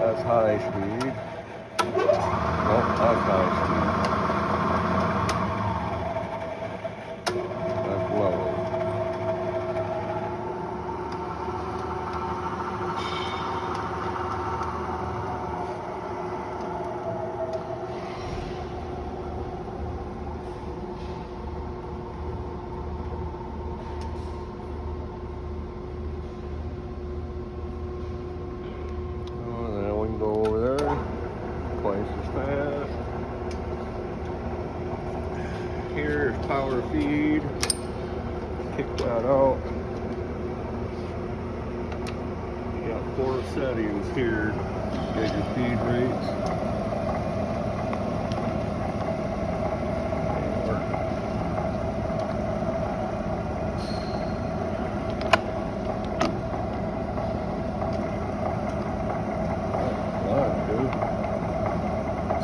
That's high speed. Nope, that's high speed. That's low. Go over there, twice as fast. Here's power feed. Kick that out. You got 4 settings here. Get your feed rates.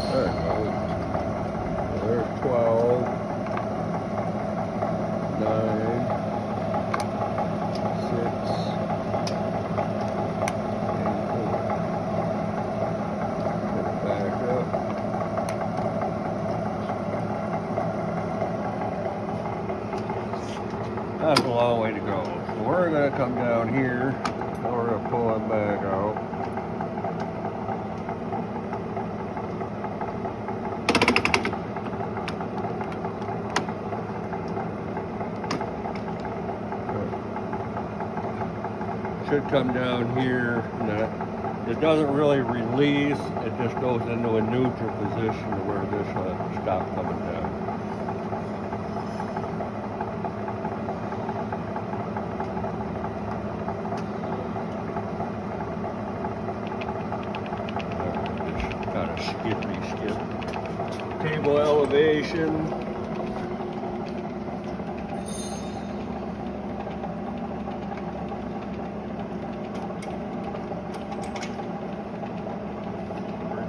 There it goes. There's 12, 9, 6, and 4. Put it back up. That's a long way to go. So we're going to come down here. Now we're going to pull it back out. Should come down here. It doesn't really release, it just goes into a neutral position to where this stop coming down. Just kind of skip. Table elevation.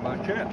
Much it.